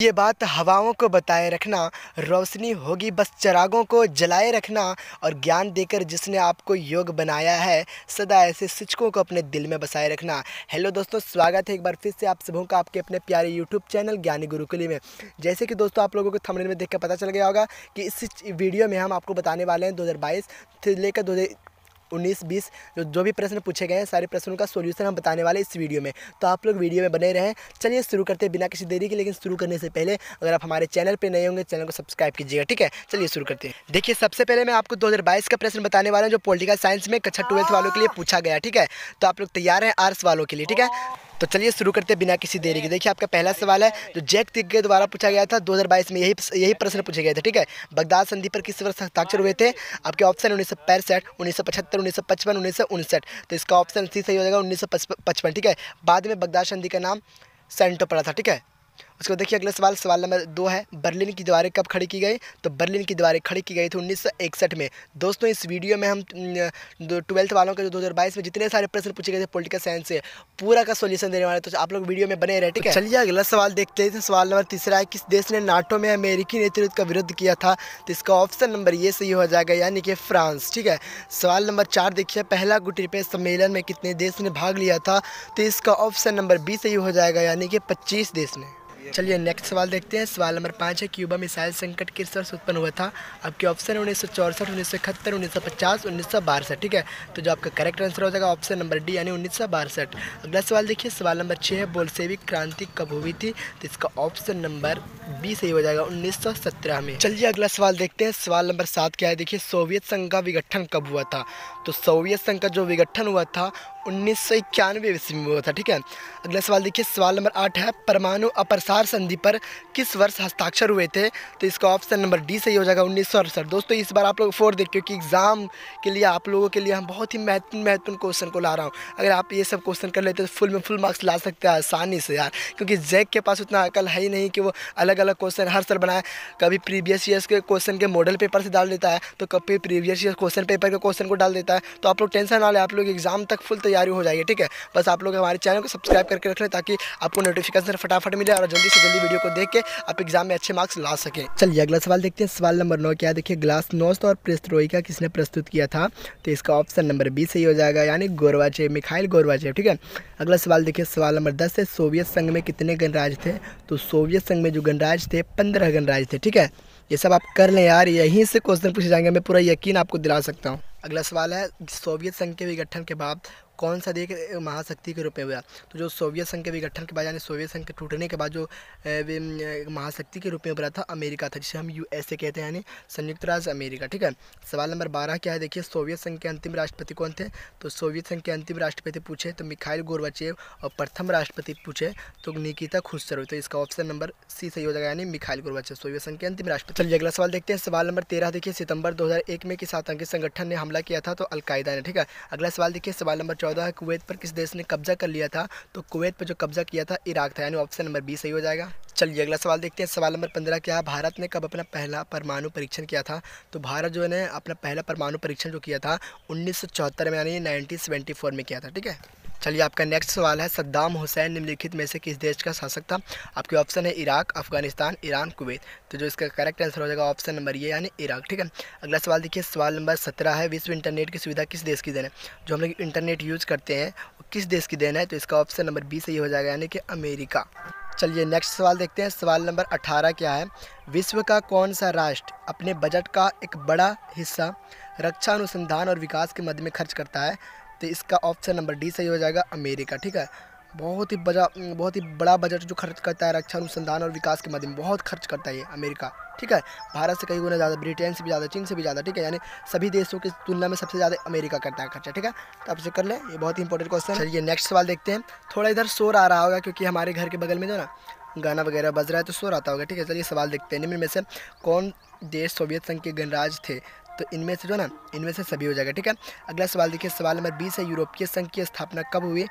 ये बात हवाओं को बताए रखना, रोशनी होगी बस चिरागों को जलाए रखना, और ज्ञान देकर जिसने आपको योग बनाया है, सदा ऐसे शिक्षकों को अपने दिल में बसाए रखना। हेलो दोस्तों, स्वागत है एक बार फिर से आप सबों का आपके अपने प्यारे यूट्यूब चैनल ज्ञानी गुरुकुली में। जैसे कि दोस्तों आप लोगों को थंबनेल में देख कर पता चल गया होगा कि इस वीडियो में हम आपको बताने वाले हैं 2022 से लेकर 2019-20 जो भी प्रश्न पूछे गए हैं, सारे प्रश्नों का सॉल्यूशन हम बताने वाले इस वीडियो में। तो आप लोग वीडियो में बने रहें। चलिए शुरू करते हैं बिना किसी देरी के। लेकिन शुरू करने से पहले अगर आप हमारे चैनल पे नए होंगे, चैनल को सब्सक्राइब कीजिएगा, ठीक है। चलिए शुरू करते हैं। देखिए, सबसे पहले मैं आपको 2022 का प्रश्न बताने वाला हूँ जो पॉलिटिकल साइंस में कक्षा 12th वालों के लिए पूछा गया, ठीक है। तो आप लोग तैयार हैं आर्ट्स वालों के लिए, ठीक है। तो चलिए शुरू करते हैं बिना किसी देरी के। देखिए, आपका पहला सवाल है जो जैक तिग के द्वारा पूछा गया था 2022 में, यही प्रश्न पूछे गए थे, ठीक है। बगदाद संधि पर किस वर्ष हस्ताक्षर हुए थे? आपके ऑप्शन 1965, 1975, 1955, 1959। तो इसका ऑप्शन सी सही हो जाएगा, 1955, ठीक है। बाद में बगदाद संधि का नाम सेंटो पड़ा था, ठीक है। उसको देखिए, अगला सवाल नंबर 2 है, बर्लिन की दीवारें कब खड़ी की गई? तो बर्लिन की दीवारें खड़ी की गई थी 1961 में। दोस्तों, इस वीडियो में हम 12th वालों के जो 2022 में जितने सारे प्रश्न पूछे गए थे पॉलिटिकल साइंस से, पूरा का सॉल्यूशन देने वाले, तो आप लोग वीडियो में बने रहे, ठीक है। चलिए अगला सवाल देखते हैं। सवाल नंबर 3 है, किस देश ने नाटो में अमेरिकी नेतृत्व का विरोध किया था? तो इसका ऑप्शन नंबर ये सही हो जाएगा, यानी कि फ्रांस, ठीक है। सवाल नंबर 4 देखिए, पहला गुटेरेस सम्मेलन में कितने देश ने भाग लिया था? तो इसका ऑप्शन नंबर बी सही हो जाएगा, यानी कि 25 देश ने। चलिए नेक्स्ट सवाल देखते हैं। सवाल नंबर 5 है, क्यूबा मिसाइल संकट किस वर्ष उत्पन्न हुआ था? आपके ऑप्शन 1964, 1971, 1950, 1962, ठीक है। तो जो आपका करेक्ट आंसर हो जाएगा ऑप्शन नंबर डी, यानी 1962। अगला सवाल देखिए, सवाल नंबर 6 है, बोल्शेविक क्रांति कब हुई थी? तो इसका ऑप्शन नंबर बी सही हो जाएगा, 1917 में। चलिए अगला सवाल देखते हैं। सवाल नंबर 7 क्या है? देखिए, सोवियत संघ का विघटन कब हुआ था? तो सोवियत संघ का जो विघटन हुआ था 1991 ईस्वी में हुआ था, ठीक है। अगला सवाल देखिए, सवाल नंबर 8 है, परमाणु अप्रसार संधि पर किस वर्ष हस्ताक्षर हुए थे? तो इसका ऑप्शन नंबर डी सही हो जाएगा, 1968। दोस्तों, इस बार आप लोग 4 देखिए, क्योंकि एग्जाम के लिए आप लोगों के लिए हम बहुत ही महत्वपूर्ण क्वेश्चन को ला रहा हूँ। अगर आप ये सब क्वेश्चन कर लेते तो फुल मार्क्स ला सकते हैं आसानी से यार, क्योंकि जैक के पास उतना अकल है ही नहीं कि वो अलग अलग क्वेश्चन हर साल बनाए। कभी प्रीवियस ईयर्स के क्वेश्चन के मॉडल पेपर से डाल देता है, तो कभी प्रीवियस ईयर क्वेश्चन पेपर के क्वेश्चन को डाल देता है। तो आप लोग टेंशन ना ले, आप लोग एग्जाम तक फुल तैयारी हो जाएगी, ठीक है। बस आप लोग हमारे चैनल को सब्सक्राइब करके रख लें ताकि आपको नोटिफिकेशन फटाफट मिले और जल्दी से जल्दी वीडियो को देख के आप एग्जाम में अच्छे मार्क्स ला सकें। चलिए अगला सवाल देखते हैं। सवाल नंबर 9 क्या है? देखिए, ग्लासनोस्ट और पेरेस्ट्रोइका किसने प्रस्तुत किया था? तो इसका ऑप्शन नंबर बी सही हो जाएगा, यानी गोर्बाचेव, मिखाइल गोर्बाचेव, ठीक है। अगला सवाल देखिए, सवाल नंबर 10 है, सोवियत संघ में कितने गणराज्य थे? तो सोवियत संघ में जो गणराज्य थे 15 गणराज्य थे, ठीक है। ये सब आप कर लें यार, यहीं से क्वेश्चन पूछे जाएंगे, मैं पूरा यकीन आपको दिला सकता हूँ। अगला सवाल है, सोवियत संघ के विघटन के बाद कौन सा देश महाशक्ति के रूप में हुआ? तो जो सोवियत संघ के विघटन के बाद, यानी सोवियत संघ के टूटने के बाद जो महाशक्ति के रूप में उभरा था, अमेरिका था, जिसे हम यूएसए कहते हैं, यानी संयुक्त राज्य अमेरिका, ठीक है। सवाल नंबर 12 क्या है? देखिए, सोवियत संघ के अंतिम राष्ट्रपति कौन थे? तो सोवियत संघ के अंतिम राष्ट्रपति पूछे तो मिखाइल गोर्बाचेव, और प्रथम राष्ट्रपति पूछे तो निकिता खुश्चरov। तो इसका ऑप्शन नंबर सी सही हो जाएगा, यानी मिखाइल गोर्बाचेव, सोवियत संघ के अंतिम राष्ट्रपति। चलिए अगला सवाल देखते हैं। सवाल नंबर 13 देखिए, सितंबर 2001 में किस आतंकी संगठन ने हमला किया था? तो अलकायदा ने, ठीक है। अगला सवाल देखिए, सवाल नंबर 14 है, कुवैत पर किस देश ने कब्जा कर लिया था? तो कुवैत पर जो कब्जा किया था इराक था, यानी ऑप्शन नंबर बी सही हो जाएगा। चलिए अगला सवाल देखते हैं। सवाल नंबर 15 क्या है? भारत ने कब अपना पहला परमाणु परीक्षण किया था? तो भारत जो है अपना पहला परमाणु परीक्षण जो किया था 1974 में, यानी 1974 में किया था, ठीक है। चलिए आपका नेक्स्ट सवाल है, सद्दाम हुसैन निम्नलिखित में से किस देश का शासक था? आपके ऑप्शन है इराक, अफगानिस्तान, ईरान, कुवैत। तो जो इसका करेक्ट आंसर हो जाएगा ऑप्शन नंबर ये, यानी इराक, ठीक है। अगला सवाल देखिए, सवाल नंबर 17 है, विश्व इंटरनेट की सुविधा किस देश की देन है? जो हम लोग इंटरनेट यूज़ करते हैं वो किस देश की देन है? तो इसका ऑप्शन नंबर बी सही हो जाएगा, यानी कि अमेरिका। चलिए नेक्स्ट सवाल देखते हैं। सवाल नंबर 18 क्या है? विश्व का कौन सा राष्ट्र अपने बजट का एक बड़ा हिस्सा रक्षा अनुसंधान और विकास के मद में खर्च करता है? तो इसका ऑप्शन नंबर डी सही हो जाएगा, अमेरिका, ठीक है। बहुत ही बड़ा बजट जो खर्च करता है रक्षा अनुसंधान और विकास के मद में, बहुत खर्च करता है ये अमेरिका, ठीक है। भारत से कई गुना ज़्यादा, ब्रिटेन से भी ज़्यादा, चीन से भी ज़्यादा, ठीक है। यानी सभी देशों की तुलना में सबसे ज़्यादा अमेरिका करता है खर्चा, ठीक है। तो आप इसे कर लें, ये बहुत ही इंपॉर्टेंट क्वेश्चन है। चलिए नेक्स्ट सवाल देखते हैं। थोड़ा इधर शोर आ रहा होगा क्योंकि हमारे घर के बगल में जो ना गाना वगैरह बज रहा है तो शोर आता होगा, ठीक है। चलिए सवाल देखते हैं। निम्न में से कौन देश सोवियत संघ के गणराज्य थे? तो इनमें से जो ना, इनमें से सभी हो जाएगा, ठीक है। अगला सवाल देखिए, सवाल नंबर 20 है, यूरोपीय संघ की स्थापना कब हुई?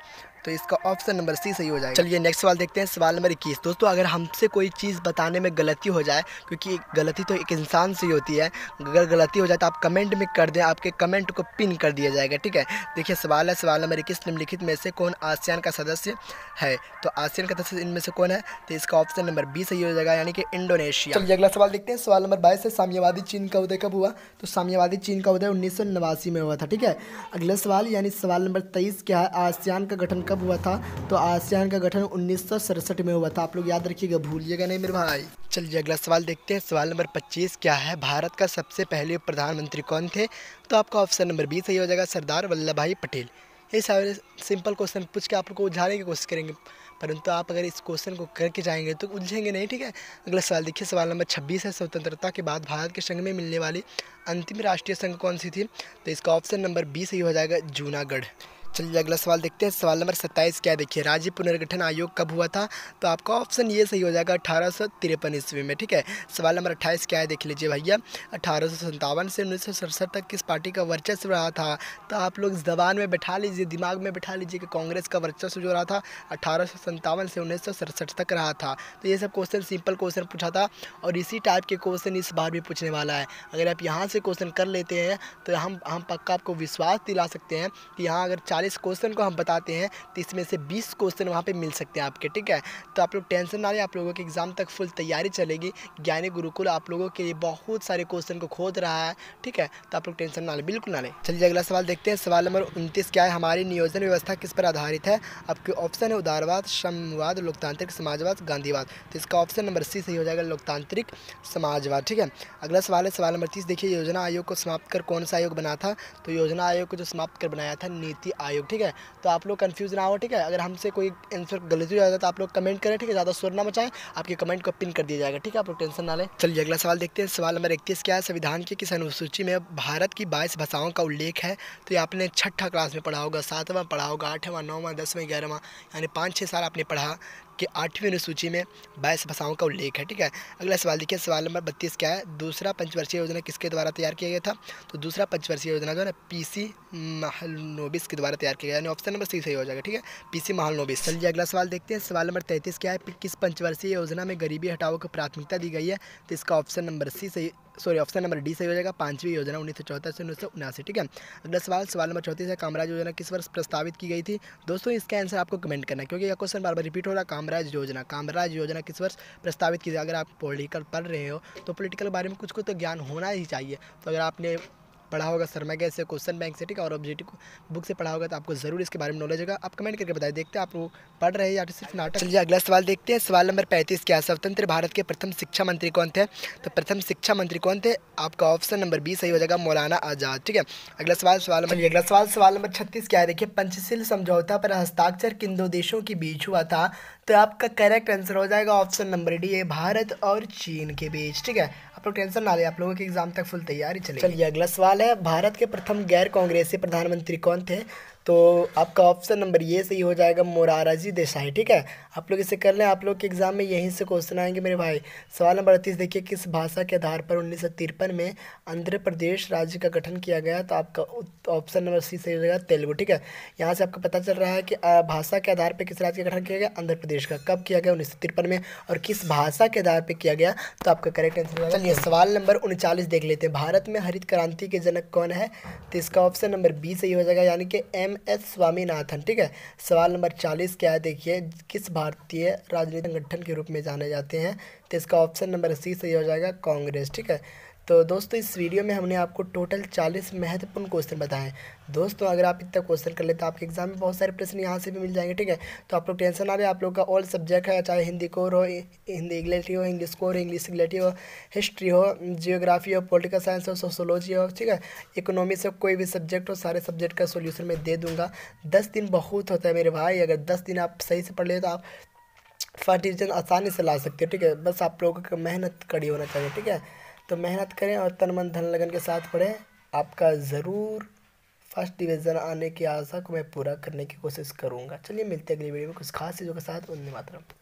तो इसका ऑप्शन नंबर सी सही हो जाएगा। चलिए नेक्स्ट सवाल देखते हैं, सवाल नंबर 21। दोस्तों अगर हमसे कोई चीज़ बताने में गलती हो जाए, क्योंकि गलती तो एक इंसान से ही होती है, अगर गलती हो जाए तो आप कमेंट में कर दें, आपके कमेंट को पिन कर दिया जाएगा, ठीक है। देखिए सवाल है, सवाल नंबर 21, निम्नलिखित में से कौन आसियान का सदस्य है? तो आसियान का सदस्य इनमें से कौन है? तो इसका ऑप्शन नंबर बी सही हो जाएगा, यानी कि इंडोनेशिया। चलिए अगला सवाल देखते हैं, सवाल नंबर 22 है, साम्यवादी चीन का उदय कब हुआ? तो साम्यवादी चीन का उदय 1989 में हुआ था, ठीक है। अगला सवाल यानी सवाल नंबर 23 क्या है, आसियान का गठन कब हुआ था? तो आसियान का गठन 1967 में हुआ था। आप लोग याद रखिएगा, भूलिएगा नहीं मेरे भाई। चलिए अगला सवाल देखते हैं, सवाल नंबर 25 क्या है, भारत का सबसे पहले प्रधानमंत्री कौन थे? तो आपका ऑप्शन नंबर बी सही हो जाएगा, सरदार वल्लभ भाई पटेल। ये सारे सिंपल क्वेश्चन पूछ के आप लोग को उलझाने की कोशिश करेंगे, परंतु आप अगर इस क्वेश्चन को करके जाएंगे तो उलझेंगे नहीं, ठीक है। अगला सवाल देखिए, सवाल नंबर 26 है, स्वतंत्रता के बाद भारत के संघ में मिलने वाली अंतिम राष्ट्रीय संघ कौन सी थी? तो इसका ऑप्शन नंबर बी सही हो जाएगा, जूनागढ़। चलिए अगला सवाल देखते हैं, सवाल नंबर 27 क्या है, देखिए राज्य पुनर्गठन आयोग कब हुआ था? तो आपका ऑप्शन ये सही हो जाएगा, 1853 ईस्वी में, ठीक है। सवाल नंबर 28 क्या है, देख लीजिए भैया, 1857 से 1967 तक किस पार्टी का वर्चस्व रहा था? तो आप लोग जबान में बैठा लीजिए, दिमाग में बैठा लीजिए कि कांग्रेस का वर्चस्व जो रहा था 1857 से 1967 तक रहा था। तो ये सब क्वेश्चन सिंपल क्वेश्चन पूछा था, और इसी टाइप के क्वेश्चन इस बार भी पूछने वाला है। अगर आप यहाँ से क्वेश्चन कर लेते हैं तो हम पक्का आपको विश्वास दिला सकते हैं कि यहाँ अगर 40 क्वेश्चन को हम बताते हैं तो इसमें से 20 क्वेश्चन वहाँ पे मिल सकते हैं आपके, ठीक है। तो आप लोग टेंशन ना लें, आप लोगों के एग्जाम तक फुल तैयारी चलेगी। ज्ञानी गुरुकुल आप लोगों के लिए बहुत सारे क्वेश्चन को खोद रहा है, ठीक है। तो आप लोग टेंशन ना लें, बिल्कुल ना लें। चलिए अगला सवाल देखते हैं, सवाल नंबर 29 क्या है, हमारी नियोजन व्यवस्था किस पर आधारित है? आपके ऑप्शन है उदारवाद, साम्यवाद, लोकतांत्रिक समाजवाद, गांधीवाद। तो इसका ऑप्शन नंबर सी सही हो जाएगा, लोकतांत्रिक समाजवाद, ठीक है। अगला सवाल है, सवाल नंबर 30, देखिए योजना आयोग को समाप्त कर कौन सा आयोग बना था? तो योजना आयोग को जो समाप्त कर बनाया था नीति आयोग, ठीक है। तो आप लोग कंफ्यूज ना हो, ठीक है। अगर हमसे कोई आंसर गलती हो जाता है तो आप लोग कमेंट करें, ठीक है। ज़्यादा शोर ना मचाएं, आपके कमेंट को पिन कर दिया जाएगा, ठीक है। आप लोग टेंशन ना लें। चलिए अगला सवाल देखते हैं, सवाल नंबर 31 क्या है, संविधान की किस अनुसूची में भारत की 22 भाषाओं का उल्लेख है? तो ये आपने छठा क्लास में पढ़ा होगा, 7वां पढ़ा होगा, 8वां, 9वां, 10वां, 11वां, यानी 5-6 साल आपने पढ़ा कि 8वीं अनुसूची में 22 भाषाओं का उल्लेख है, ठीक है। अगला सवाल देखिए, सवाल नंबर 32 क्या है, दूसरा पंचवर्षीय योजना किसके द्वारा तैयार किया गया था? तो दूसरा पंचवर्षीय योजना जो है पीसी महालनोबिस के द्वारा तैयार किया गया, यानी ऑप्शन नंबर सी सही हो जाएगा, ठीक है, पीसी महालनोबिस। चलिए अगला सवाल देखते हैं, सवाल नंबर 33 क्या है, किस पंचवर्षीय योजना में गरीबी हटाओ को प्राथमिकता दी गई है? तो इसका option number option number D सही हो जाएगा, 5वीं योजना 1974 से 1979, ठीक है। अगला सवाल, सवाल नंबर 34 है, कामराज योजना किस वर्ष प्रस्तावित की गई थी? दोस्तों इसका आंसर आपको कमेंट करना है, क्योंकि यह क्वेश्चन बार बार रिपीट हो रहा है। कामराज योजना किस वर्ष प्रस्तावित की? अगर आप पॉलिटिकल पढ़ रहे हो तो पॉलिटिकल बारे में कुछ तो ज्ञान होना ही चाहिए। तो अगर आपने पढ़ा होगा शर्मा गैस से, क्वेश्चन बैंक से, ठीक है, और ऑब्जेक्टिव बुक से पढ़ा होगा तो आपको जरूर इसके बारे में नॉलेज होगा। आप कमेंट करके बताइए, देखते हैं आप लोग पढ़ रहे हैं या सिर्फ नाटक। चलिए अगला सवाल देखते हैं, सवाल नंबर 35 क्या है, स्वतंत्र भारत के प्रथम शिक्षा मंत्री कौन थे? तो प्रथम शिक्षा मंत्री कौन थे? आपका ऑप्शन नंबर बी सही हो जाएगा, मौलाना आज़ाद, ठीक है। अगला सवाल, सवाल नंबर 36 क्या है, देखिए पंचशील समझौता पर हस्ताक्षर किन दो देशों के बीच हुआ था? तो आपका करेक्ट आंसर हो जाएगा ऑप्शन नंबर डी, है भारत और चीन के बीच, ठीक है। आप लोग टेंशन ना ले, आप लोगों के एग्जाम तक फुल तैयारी चलेगी। चलिए अगला सवाल है, भारत के प्रथम गैर कांग्रेसी प्रधानमंत्री कौन थे? तो आपका ऑप्शन नंबर ये सही हो जाएगा, मोरारजी देसाई, ठीक है। आप लोग इसे कर लें, आप लोग के एग्जाम में यहीं से क्वेश्चन आएंगे मेरे भाई। सवाल नंबर 38 देखिए, किस भाषा के आधार पर 1953 में आंध्र प्रदेश राज्य का गठन किया गया? तो आपका ऑप्शन नंबर सी सही हो जाएगा, तेलुगु, ठीक है। यहाँ से आपको पता चल रहा है कि भाषा के आधार पर किस राज्य का गठन किया गया? आंध्र प्रदेश का। कब किया गया? 1953 में। और किस भाषा के आधार पर किया गया? तो आपका करेक्ट आंसर होगा। चलिए सवाल नंबर 39 देख लेते हैं, भारत में हरित क्रांति के जनक कौन है? तो इसका ऑप्शन नंबर बी सही हो जाएगा, यानी कि MS स्वामीनाथन, ठीक है। सवाल नंबर 40 क्या है, देखिए किस भारतीय राजनीतिक संगठन के रूप में जाने जाते हैं? तो इसका ऑप्शन नंबर सी सही हो जाएगा, कांग्रेस, ठीक है। तो दोस्तों इस वीडियो में हमने आपको टोटल 40 महत्वपूर्ण क्वेश्चन बताए। दोस्तों अगर आप इतना क्वेश्चन कर लेते तो आपके एग्जाम में बहुत सारे प्रश्न यहाँ से भी मिल जाएंगे, ठीक है। तो आप लोग टेंशन ना रहे, आप लोग का ऑल सब्जेक्ट है, चाहे हिंदी कोर हो, हिंदी रिलेटिव हो, इंग्लिश कोर, इंग्लिश रिलेटिव हो, हिस्ट्री हो, जियोग्राफी हो, पॉलिटिकल साइंस हो, सोशोलॉजी हो, ठीक है, इकोनॉमिक्स हो, कोई भी सब्जेक्ट हो, सारे सब्जेक्ट का सोल्यूशन मैं दे दूँगा। 10 दिन बहुत होता है मेरे भाई, अगर 10 दिन आप सही से पढ़ ले तो आप फर्स्ट डिवीजन आसानी से ला सकते हो, ठीक है। बस आप लोगों को मेहनत कड़ी होना चाहिए, ठीक है। तो मेहनत करें और तन मन धन लगन के साथ पढ़ें, आपका ज़रूर फर्स्ट डिवीज़न आने की आशा को मैं पूरा करने की कोशिश करूँगा। चलिए मिलते हैं अगली वीडियो में कुछ खास चीज़ों के साथ। वंदे मातरम।